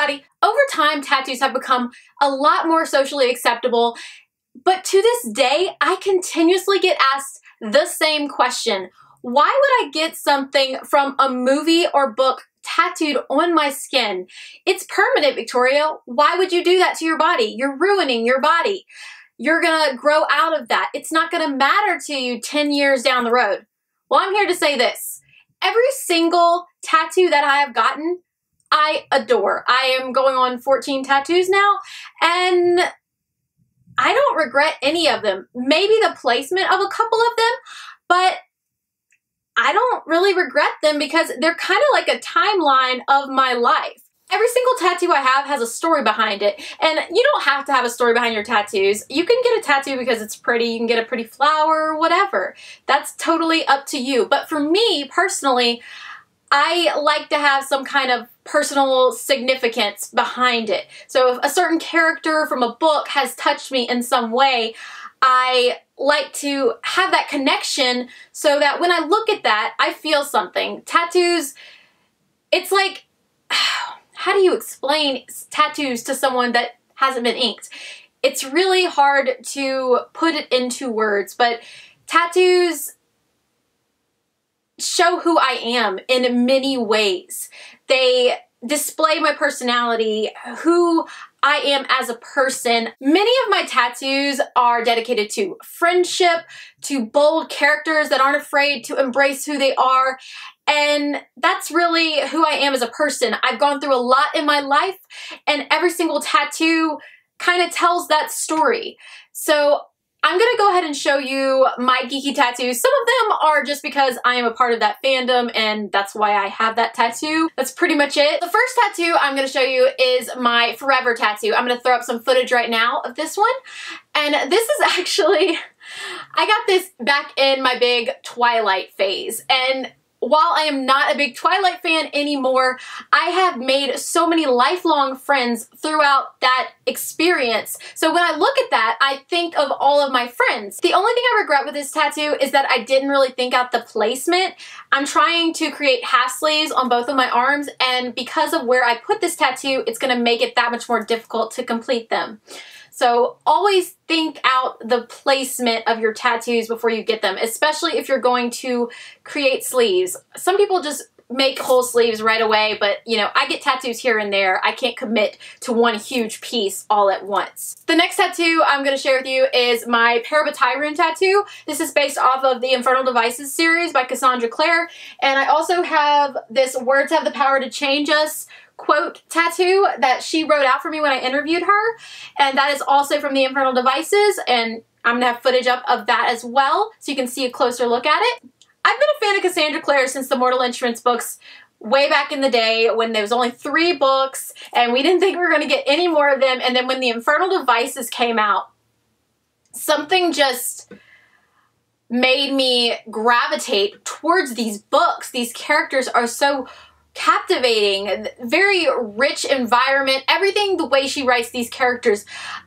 body. Over time, tattoos have become a lot more socially acceptable, but to this day, I continuously get asked the same question. Why would I get something from a movie or book tattooed on my skin? It's permanent, Victoria. Why would you do that to your body? You're ruining your body. You're gonna grow out of that. It's not gonna matter to you 10 years down the road. Well, I'm here to say this. Every single tattoo that I have gotten, I adore. I am going on 14 tattoos now, and I don't regret any of them. Maybe the placement of a couple of them, but I don't really regret them because they're kind of like a timeline of my life. Every single tattoo I have has a story behind it, and you don't have to have a story behind your tattoos. You can get a tattoo because it's pretty, you can get a pretty flower, whatever. That's totally up to you. But for me, personally, I like to have some kind of personal significance behind it. So if a certain character from a book has touched me in some way, I like to have that connection so that when I look at that, I feel something. Tattoos, it's like, how do you explain tattoos to someone that hasn't been inked? It's really hard to put it into words, but tattoos show who I am in many ways. They display my personality, who I am as a person. Many of my tattoos are dedicated to friendship, to bold characters that aren't afraid to embrace who they are. And that's really who I am as a person. I've gone through a lot in my life, and every single tattoo kind of tells that story. So I'm gonna go ahead and show you my geeky tattoos. Some of them are just because I am a part of that fandom and that's why I have that tattoo. That's pretty much it. The first tattoo I'm gonna show you is my forever tattoo. I'm gonna throw up some footage right now of this one. And this is actually, I got this back in my big Twilight phase. And while I am not a big Twilight fan anymore, I have made so many lifelong friends throughout that experience. So when I look at that, I think of all of my friends. The only thing I regret with this tattoo is that I didn't really think out the placement. I'm trying to create half sleeves on both of my arms, and because of where I put this tattoo, it's gonna make it that much more difficult to complete them. So always think out the placement of your tattoos before you get them, especially if you're going to create sleeves. Some people just make whole sleeves right away, but you know, I get tattoos here and there. I can't commit to one huge piece all at once. The next tattoo I'm going to share with you is my Typhoon tattoo. This is based off of the Infernal Devices series by Cassandra Clare, and I also have this Words Have the Power to Change Us quote tattoo that she wrote out for me when I interviewed her, and that is also from the Infernal Devices, and I'm gonna have footage up of that as well so you can see a closer look at it. I've been a fan of Cassandra Clare since the Mortal Instruments books way back in the day when there was only 3 books and we didn't think we were going to get any more of them, and then when the Infernal Devices came out, something just made me gravitate towards these books. These characters are so captivating, very rich environment, everything the way she writes these characters.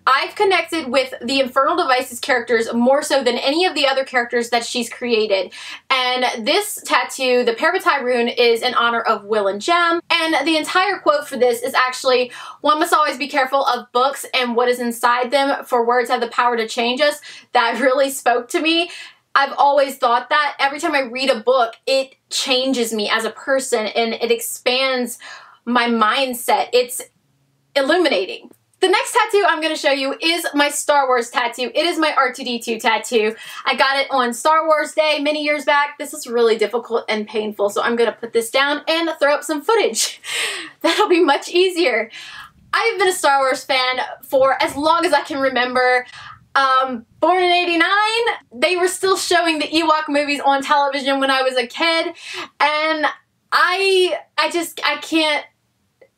I've connected with the Infernal Devices characters more so than any of the other characters that she's created. And this tattoo, the Typhoon, is in honor of Will and Jem. And the entire quote for this is actually, "One must always be careful of books and what is inside them, for words have the power to change us." That really spoke to me. I've always thought that. Every time I read a book, it changes me as a person and it expands my mindset. It's illuminating. The next tattoo I'm going to show you is my Star Wars tattoo. It is my R2-D2 tattoo. I got it on Star Wars Day many years back. This is really difficult and painful, so I'm going to put this down and throw up some footage. That'll be much easier. I've been a Star Wars fan for as long as I can remember. Born in '89, they were still showing the Ewok movies on television when I was a kid, and I can't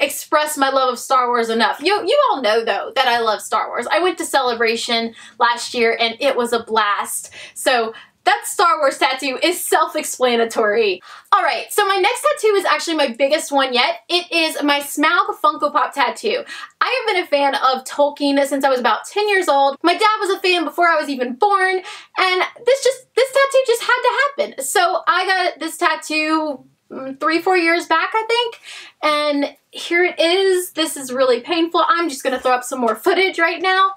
express my love of Star Wars enough. You all know though that I love Star Wars. I went to Celebration last year and it was a blast. So that Star Wars tattoo is self-explanatory. Alright, so my next tattoo is actually my biggest one yet. It is my Smaug Funko Pop tattoo. I have been a fan of Tolkien since I was about 10 years old. My dad was a fan before I was even born, and this tattoo just had to happen. So I got this tattoo 3-4 years back, I think. And here it is. This is really painful. I'm just gonna throw up some more footage right now.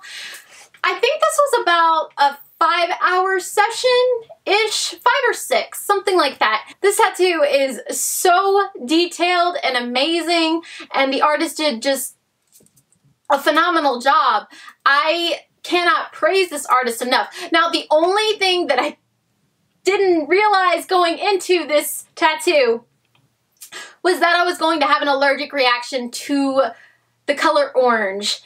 I think this was about a 5-hour session-ish, 5 or 6, something like that. This tattoo is so detailed and amazing, and the artist did just a phenomenal job. I cannot praise this artist enough. Now, the only thing that I didn't realize going into this tattoo was that I was going to have an allergic reaction to the color orange.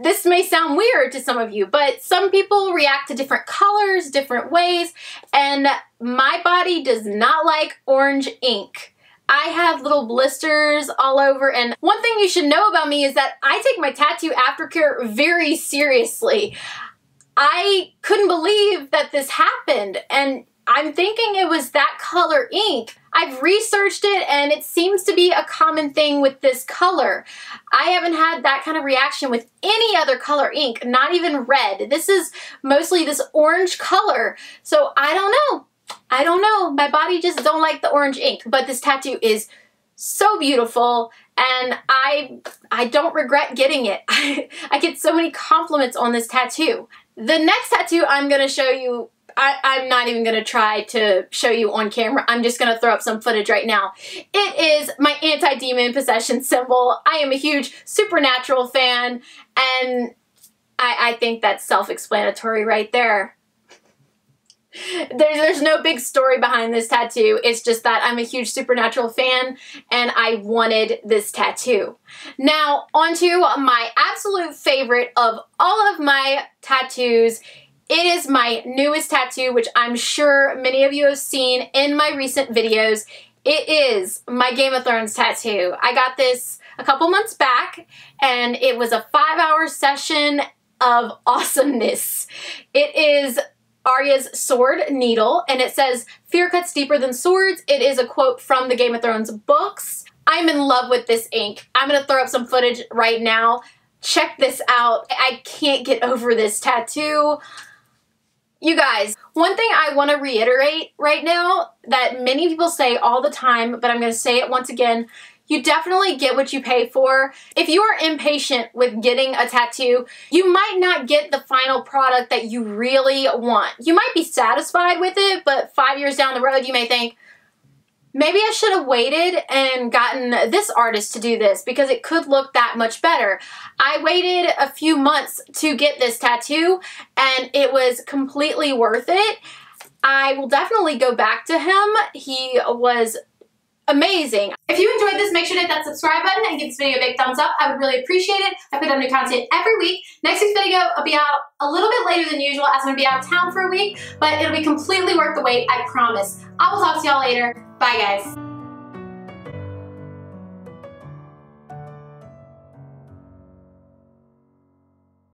This may sound weird to some of you, but some people react to different colors, different ways, and my body does not like orange ink. I have little blisters all over, and one thing you should know about me is that I take my tattoo aftercare very seriously. I couldn't believe that this happened, and I'm thinking it was that color ink. I've researched it, and it seems to be a common thing with this color. I haven't had that kind of reaction with any other color ink, not even red. This is mostly this orange color, so I don't know. I don't know. My body just don't like the orange ink, but this tattoo is so beautiful, and I don't regret getting it. I get so many compliments on this tattoo. The next tattoo I'm going to show you, I'm not even going to try to show you on camera. I'm just going to throw up some footage right now. It is my anti-demon possession symbol. I am a huge supernatural fan, and I think that's self-explanatory right there. There's no big story behind this tattoo. It's just that I'm a huge supernatural fan and I wanted this tattoo. Now, onto my absolute favorite of all of my tattoos. It is my newest tattoo, which I'm sure many of you have seen in my recent videos. It is my Game of Thrones tattoo. I got this a couple months back, and it was a 5-hour session of awesomeness. It is Arya's sword needle, and it says, "Fear cuts deeper than swords." It is a quote from the Game of Thrones books. I'm in love with this ink. I'm gonna throw up some footage right now. Check this out. I can't get over this tattoo. You guys, one thing I want to reiterate right now that many people say all the time, but I'm going to say it once again, you definitely get what you pay for. If you are impatient with getting a tattoo, you might not get the final product that you really want. You might be satisfied with it, but 5 years down the road, you may think, maybe I should have waited and gotten this artist to do this because it could look that much better. I waited a few months to get this tattoo, and it was completely worth it. I will definitely go back to him. He was amazing. If you enjoyed this, make sure to hit that subscribe button and give this video a big thumbs up. I would really appreciate it. I put out new content every week. Next week's video will be out a little bit later than usual as I'm going to be out of town for a week, but it'll be completely worth the wait, I promise. I will talk to y'all later. Bye, guys.